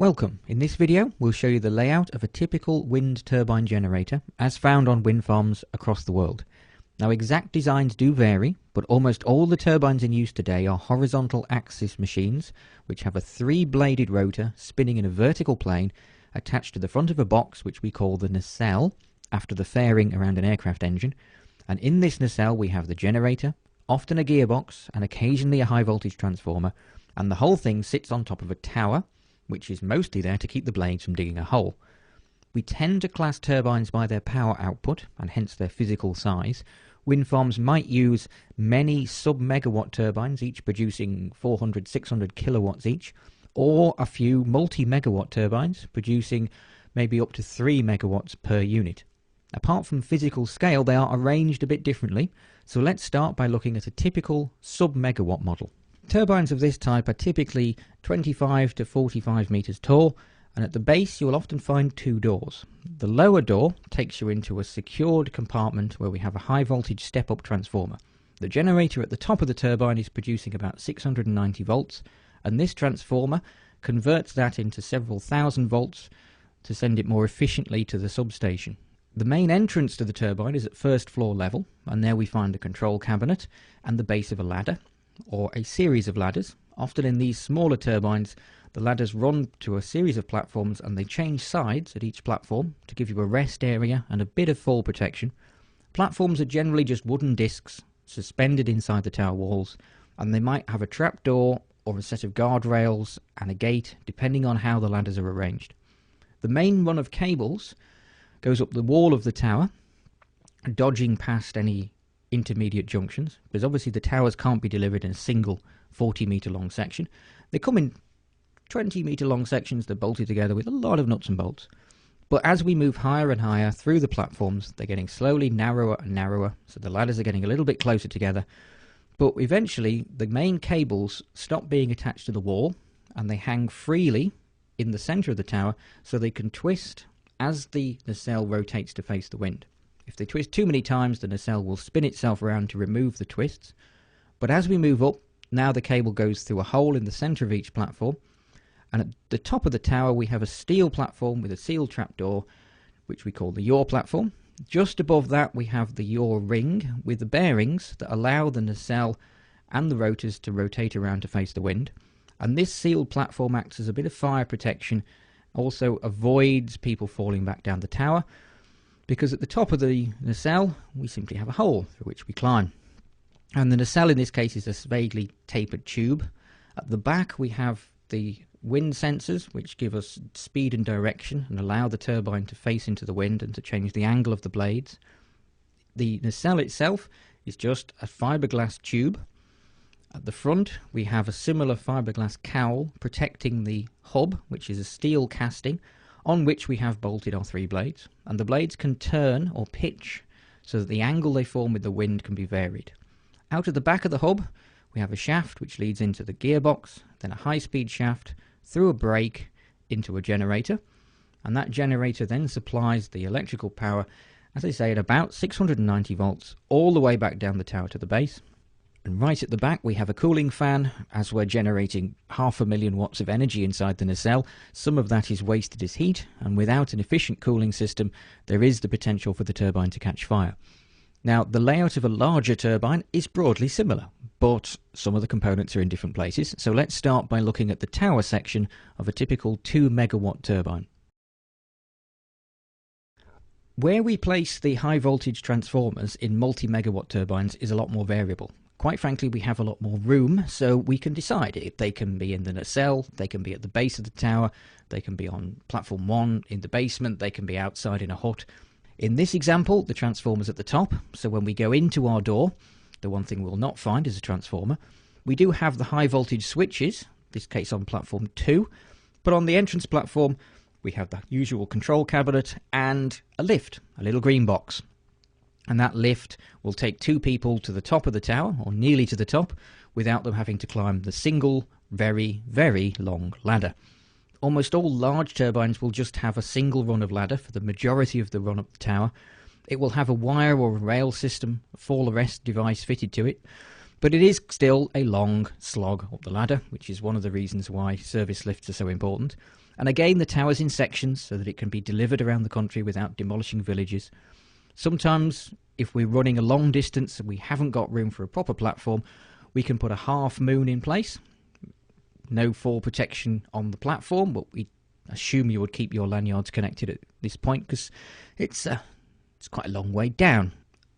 Welcome. In this video we'll show you the layout of a typical wind turbine generator as found on wind farms across the world. Now exact designs do vary, but almost all the turbines in use today are horizontal axis machines which have a 3-bladed rotor spinning in a vertical plane attached to the front of a box which we call the nacelle, after the fairing around an aircraft engine. And in this nacelle we have the generator, often a gearbox and occasionally a high voltage transformer, and the whole thing sits on top of a tower which is mostly there to keep the blades from digging a hole. We tend to class turbines by their power output and hence their physical size. Wind farms might use many sub-megawatt turbines, each producing 400-600 kilowatts each, or a few multi-megawatt turbines producing maybe up to 3 megawatts per unit. Apart from physical scale, they are arranged a bit differently, so let's start by looking at a typical sub-megawatt model. Turbines of this type are typically 25 to 45 meters tall, and at the base you will often find 2 doors. The lower door takes you into a secured compartment where we have a high voltage step-up transformer. The generator at the top of the turbine is producing about 690 volts, and this transformer converts that into several thousand volts to send it more efficiently to the substation. The main entrance to the turbine is at first floor level, and there we find the control cabinet and the base of a ladder, or a series of ladders. Often in these smaller turbines, the ladders run to a series of platforms and they change sides at each platform to give you a rest area and a bit of fall protection. Platforms are generally just wooden discs suspended inside the tower walls, and they might have a trapdoor or a set of guardrails and a gate depending on how the ladders are arranged. The main run of cables goes up the wall of the tower, dodging past any intermediate junctions, because obviously the towers can't be delivered in a single 40-meter long section. They come in 20-meter long sections that are bolted together with a lot of nuts and bolts. But as we move higher and higher through the platforms, they're getting slowly narrower and narrower, so the ladders are getting a little bit closer together. But eventually the main cables stop being attached to the wall and they hang freely in the center of the tower, so they can twist as the nacelle rotates to face the wind. If they twist too many times, the nacelle will spin itself around to remove the twists. But as we move up, now the cable goes through a hole in the center of each platform, and at the top of the tower we have a steel platform with a sealed trapdoor, which we call the yaw platform. Just above that we have the yaw ring with the bearings that allow the nacelle and the rotors to rotate around to face the wind. And this sealed platform acts as a bit of fire protection, also avoids people falling back down the tower, because at the top of the nacelle we simply have a hole through which we climb. And the nacelle in this case is a vaguely tapered tube. At the back we have the wind sensors, which give us speed and direction and allow the turbine to face into the wind and to change the angle of the blades. The nacelle itself is just a fiberglass tube. At the front we have a similar fiberglass cowl protecting the hub, which is a steel casting on which we have bolted our 3 blades, and the blades can turn or pitch so that the angle they form with the wind can be varied. Out of the back of the hub we have a shaft which leads into the gearbox, then a high-speed shaft through a brake into a generator, and that generator then supplies the electrical power, as I say, at about 690 volts all the way back down the tower to the base. And right at the back we have a cooling fan, as we're generating 500,000 watts of energy inside the nacelle. Some of that is wasted as heat, and without an efficient cooling system there is the potential for the turbine to catch fire. Now the layout of a larger turbine is broadly similar, but some of the components are in different places, so let's start by looking at the tower section of a typical 2 megawatt turbine. Where we place the high voltage transformers in multi-megawatt turbines is a lot more variable. Quite frankly, we have a lot more room, so we can decide if they can be in the nacelle, they can be at the base of the tower, they can be on platform 1 in the basement, they can be outside in a hut. In this example, the transformer's at the top, so when we go into our door, the one thing we'll not find is a transformer. We do have the high voltage switches, this case on platform 2, but on the entrance platform we have the usual control cabinet and a lift, a little green box. And that lift will take 2 people to the top of the tower, or nearly to the top, without them having to climb the single, very, very long ladder. Almost all large turbines will just have a single run of ladder for the majority of the run up the tower. It will have a wire or a rail system, a fall arrest device fitted to it, but it is still a long slog up the ladder, which is one of the reasons why service lifts are so important. And again, the tower's in sections so that it can be delivered around the country without demolishing villages. Sometimes, if we're running a long distance and we haven't got room for a proper platform, we can put a half moon in place. No fall protection on the platform, but we assume you would keep your lanyards connected at this point because it's quite a long way down.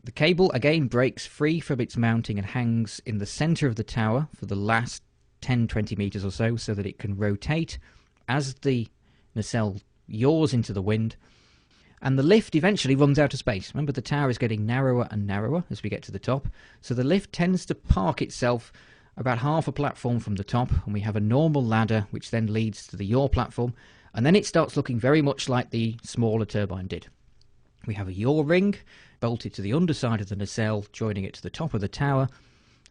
The cable again breaks free from its mounting and hangs in the centre of the tower for the last 10-20 metres or so that it can rotate as the nacelle yaws into the wind, and the lift eventually runs out of space. Remember, the tower is getting narrower and narrower as we get to the top, so the lift tends to park itself about half a platform from the top, and we have a normal ladder which then leads to the yaw platform, and then it starts looking very much like the smaller turbine did. We have a yaw ring bolted to the underside of the nacelle, joining it to the top of the tower.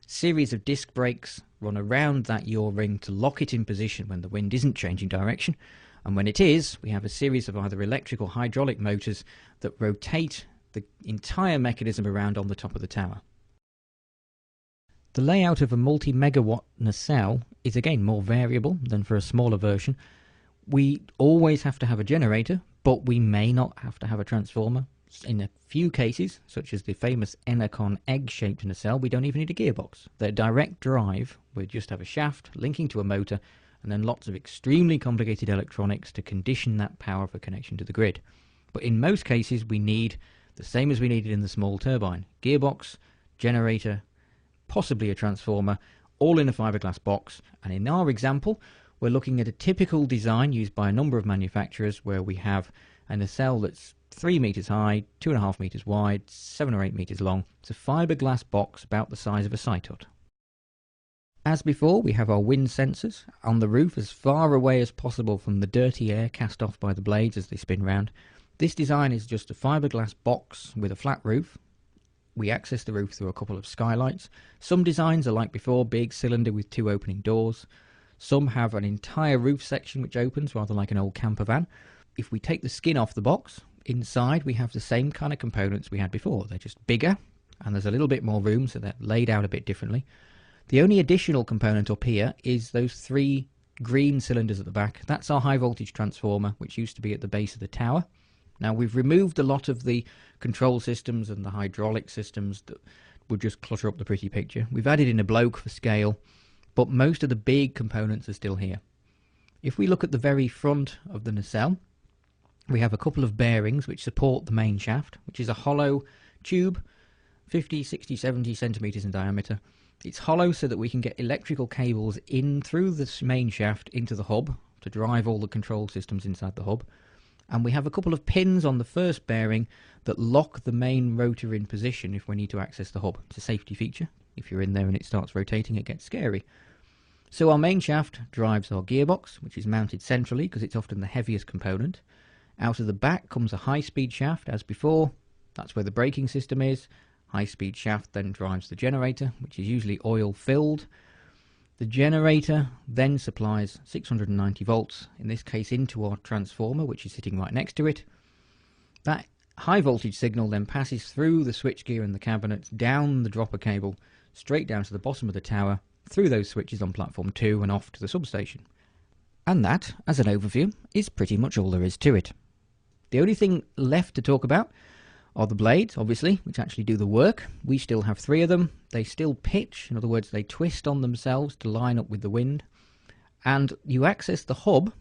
Series of disc brakes run around that yaw ring to lock it in position when the wind isn't changing direction, and when it is, we have a series of either electric or hydraulic motors that rotate the entire mechanism around on the top of the tower. The layout of a multi-megawatt nacelle is again more variable than for a smaller version. We always have to have a generator, but we may not have to have a transformer. In a few cases, such as the famous Enercon egg-shaped nacelle, we don't even need a gearbox. They're direct drive. We just have a shaft linking to a motor, and then lots of extremely complicated electronics to condition that power for connection to the grid. But in most cases, we need the same as we needed in the small turbine: gearbox, generator, possibly a transformer, all in a fiberglass box. And in our example, we're looking at a typical design used by a number of manufacturers where we have a nacelle that's 3 metres high, 2.5 metres wide, 7 or 8 metres long. It's a fiberglass box about the size of a site hut. As before, we have our wind sensors on the roof as far away as possible from the dirty air cast off by the blades as they spin round. This design is just a fiberglass box with a flat roof. We access the roof through a couple of skylights. Some designs are like before, big cylinder with 2 opening doors. Some have an entire roof section which opens, rather like an old camper van. If we take the skin off the box, inside we have the same kind of components we had before. They're just bigger, and there's a little bit more room, so they're laid out a bit differently. The only additional component up here is those 3 green cylinders at the back. That's our high voltage transformer, which used to be at the base of the tower. Now, we've removed a lot of the control systems and the hydraulic systems that would just clutter up the pretty picture. We've added in a bloke for scale, but most of the big components are still here. If we look at the very front of the nacelle, we have a couple of bearings which support the main shaft, which is a hollow tube, 50, 60, 70 centimetres in diameter. It's hollow so that we can get electrical cables in through this main shaft into the hub to drive all the control systems inside the hub. And we have a couple of pins on the first bearing that lock the main rotor in position if we need to access the hub. It's a safety feature. If you're in there and it starts rotating, it gets scary. So our main shaft drives our gearbox, which is mounted centrally because it's often the heaviest component. Out of the back comes a high-speed shaft, as before. That's where the braking system is. High-speed shaft then drives the generator, which is usually oil-filled. The generator then supplies 690 volts, in this case into our transformer, which is sitting right next to it. That high-voltage signal then passes through the switchgear and the cabinets, down the dropper cable, straight down to the bottom of the tower, through those switches on platform 2 and off to the substation. And that, as an overview, is pretty much all there is to it. The only thing left to talk about are the blades, obviously, which actually do the work. We still have 3 of them. They still pitch, in other words, they twist on themselves to line up with the wind. And you access the hub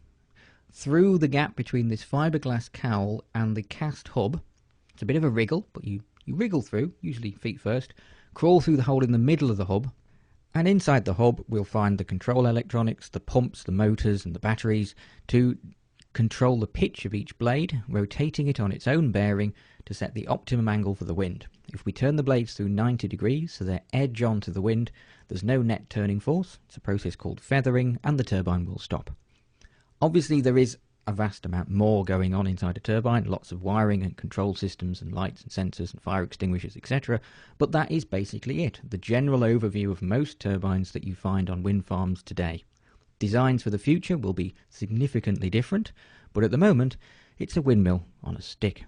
through the gap between this fiberglass cowl and the cast hub. It's a bit of a wriggle, but you wriggle through, usually feet first, crawl through the hole in the middle of the hub, and inside the hub we'll find the control electronics, the pumps, the motors and the batteries to control the pitch of each blade, rotating it on its own bearing to set the optimum angle for the wind. If we turn the blades through 90 degrees so they're edge on to the wind, there's no net turning force. It's a process called feathering, and the turbine will stop. Obviously there is a vast amount more going on inside a turbine, lots of wiring and control systems and lights and sensors and fire extinguishers, etc. But that is basically it, the general overview of most turbines that you find on wind farms today. Designs for the future will be significantly different, but at the moment it's a windmill on a stick.